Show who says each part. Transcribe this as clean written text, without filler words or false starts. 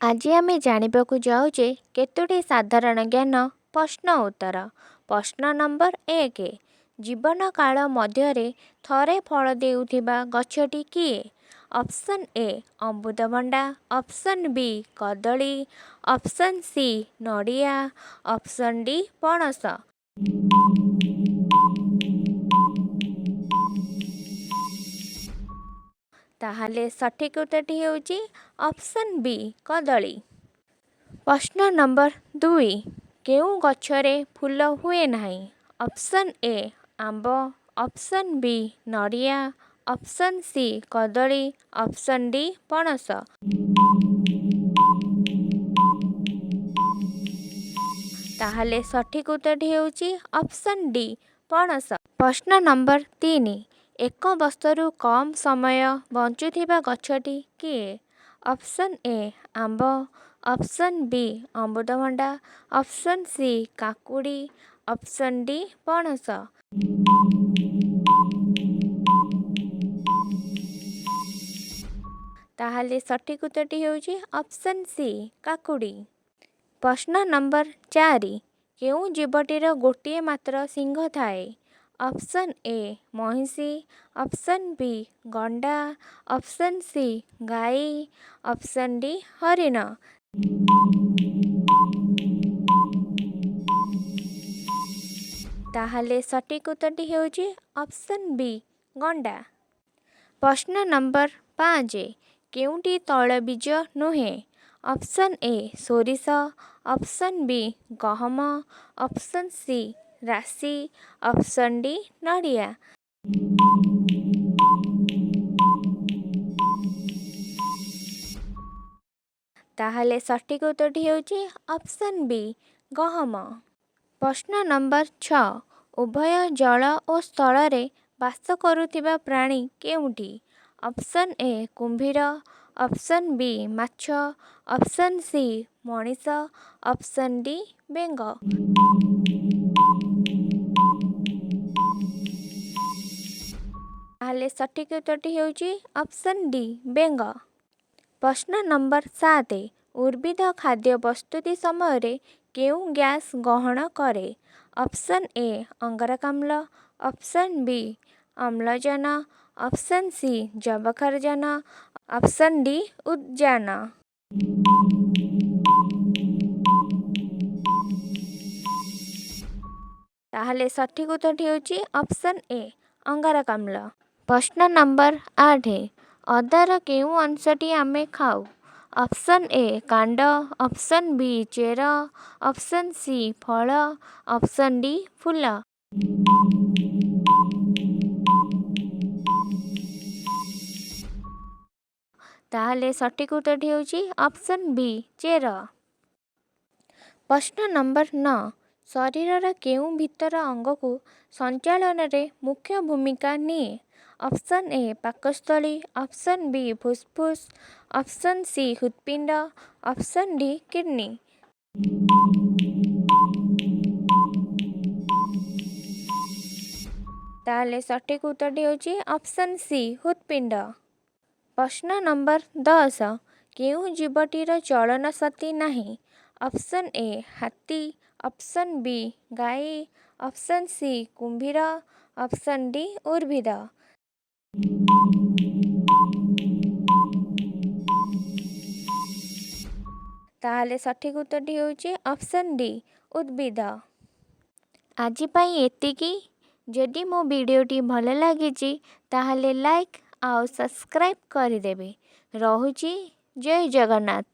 Speaker 1: ଆଜି ଆମେ ଜାଣିବାକୁ ଯାଉଛେ କେତୋଟି ସାଧାରଣ ଜ୍ଞାନ ପ୍ରଶ୍ନ ଉତ୍ତର। ପ୍ରଶ୍ନ ନମ୍ବର 1। ଜୀବନ କାଳ ମଧ୍ୟରେ ଥରେ ଫଳ ଦେଉଥିବା ଗଛଟି କିଏ? ଅପସନ୍ ଏ ଅମୃତଭଣ୍ଡା, ଅପସନ୍ ବି କଦଳୀ, ଅପସନ୍ ସି ନଡ଼ିଆ, ଅପସନ୍ ଡି ପଣସ। ତାହେଲେ ସଠିକ୍ ଉତ୍ତରଟି ହେଉଛି ଅପସନ୍ ବି କଦଳୀ। ପ୍ରଶ୍ନ ନମ୍ବର 2। କେଉଁ ଗଛରେ ଫୁଲ ହୁଏ ନାହିଁ? ଅପସନ୍ ଏ ଆମ୍ବ, ଅପସନ୍ ବି ନଡ଼ିଆ, ଅପସନ୍ ସି କଦଳୀ, ଅପସନ୍ ଡି ପଣସ। ତାହେଲେ ସଠିକ୍ ଉତ୍ତରଟି ହେଉଛି ଅପସନ୍ ଡି ପଣସ। ପ୍ରଶ୍ନ ନମ୍ବର 3। ଏକ ବର୍ଷରୁ କମ୍ ସମୟ ବଞ୍ଚୁଥିବା ଗଛଟି କିଏ? ଅପସନ୍ ଏ ଆମ୍ବ, ଅପସନ୍ ବି ଅମୃତଭଣ୍ଡା, ଅପସନ୍ ସି କାକୁଡ଼ି, ଅପସନ୍ ଡି ପଣସ। ତାହେଲେ ସଠିକ୍ ଉତ୍ତରଟି ହେଉଛି ଅପସନ୍ ସି କାକୁଡ଼ି। ପ୍ରଶ୍ନ ନମ୍ବର 4। କେଉଁ ଜୀବଟିର ଗୋଟିଏ ମାତ୍ର ଶିଙ୍ଗ ଥାଏ? ଅପସନ୍ ଏ ମହିଷୀ, ଅପସନ୍ ବି ଗଣ୍ଡା, ଅପସନ୍ ସି ଗାଈ, ଅପସନ୍ ଡି ହରିଣ। ତାହେଲେ ସଠିକ୍ ଉତ୍ତରଟି ହେଉଛି ଅପସନ୍ ବି ଗଣ୍ଡା। ପ୍ରଶ୍ନ ନମ୍ବର 5। କେଉଁଟି ତୈଳବୀଜ ନୁହେଁ? ଅପସନ୍ ଏ ସୋରିଷ, ଅପସନ୍ ବି ଗହମ, ଅପସନ୍ ସି ରାଶି, ଅପସନ୍ ଡି ନଡ଼ିଆ। ତାହେଲେ ସଠିକ୍ ଉତ୍ତରଟି ହେଉଛି ଅପସନ୍ ବି ଗହମ। ପ୍ରଶ୍ନ ନମ୍ବର 6। ଉଭୟ ଜଳ ଓ ସ୍ଥଳରେ ବାସ କରୁଥିବା ପ୍ରାଣୀ କେଉଁଟି? ଅପସନ୍ ଏ କୁମ୍ଭୀର, ଅପସନ୍ ବି ମାଛ, ଅପସନ୍ ସି ମଣିଷ, ଅପସନ୍ ଡି ବେଙ୍ଗ। ତାହେଲେ ସଠିକ୍ ଉତ୍ତରଟି ହେଉଛି ଅପସନ୍ ଡି ବେଙ୍ଗ। ପ୍ରଶ୍ନ ନମ୍ବର 7। ଉଦ୍ଭିଦ ଖାଦ୍ୟ ପ୍ରସ୍ତୁତି ସମୟରେ କେଉଁ ଗ୍ୟାସ୍ ଗ୍ରହଣ କରେ? ଅପସନ୍ ଏ ଅଙ୍ଗାରକାମ୍ଳ, ଅପସନ୍ ବି ଅମ୍ଳଜାନ, ଅପସନ୍ ସି ଯବକ୍ଷାରଜାନ, ଅପସନ୍ ଡି ଉଦ୍ଜାନ। ତାହେଲେ ସଠିକ୍ ଉତ୍ତରଟି ହେଉଛି ଅପସନ୍ ଏ ଅଙ୍ଗାରକାମ୍ଳ। ପ୍ରଶ୍ନ ନମ୍ବର 8। ଅଦାର କେଉଁ ଅଂଶଟି ଆମେ ଖାଉ? ଅପସନ୍ ଏ କାଣ୍ଡ, ଅପସନ୍ ବି ଚେର, ଅପସନ୍ ସି ଫଳ, ଅପସନ୍ ଡି ଫୁଲ। ତାହେଲେ ସଠିକ୍ ଉତ୍ତରଟି ହେଉଛି ଅପସନ୍ ବି ଚେର। ପ୍ରଶ୍ନ ନମ୍ବର 9। ଶରୀରର କେଉଁ ଭିତର ଅଙ୍ଗକୁ ସଞ୍ଚାଳନରେ ମୁଖ୍ୟ ଭୂମିକା ନିଏ? ଅପସନ୍ ଏ ପାକସ୍ଥଳୀ, ଅପସନ୍ ବି ଫୁସ୍ଫୁସ୍, ଅପସନ୍ ସି ହୃତ୍ପିଣ୍ଡ, ଅପସନ୍ ଡି କିଡ୍ନି। ତାହେଲେ ସଠିକ୍ ଉତ୍ତରଟି ହେଉଛି ଅପସନ୍ ସି ହୃତ୍ପିଣ୍ଡ। ପ୍ରଶ୍ନ ନମ୍ବର 10। କେଉଁ ଜୀବଟିର ଚଳନ ଶକ୍ତି ନାହିଁ? ଅପସନ୍ ଏ ହାତୀ, ଅପସନ୍ ବି ଗାଈ, ଅପସନ୍ ସି କୁମ୍ଭୀର, ଅପସନ୍ ଡି ଉଦ୍ଭିଦ। ତାହେଲେ ସଠିକ୍ ଉତ୍ତରଟି ହେଉଛି ଅପସନ୍ ଡି ଉଦ୍ଭିଦ। ଆଜି ପାଇଁ ଏତିକି। ଯଦି ମୋ ଭିଡ଼ିଓଟି ଭଲ ଲାଗିଛି ତାହେଲେ ଲାଇକ୍ ଆଉ ସବସ୍କ୍ରାଇବ୍ କରିଦେବେ। ରହୁଛି। ଜୟ ଜଗନ୍ନାଥ।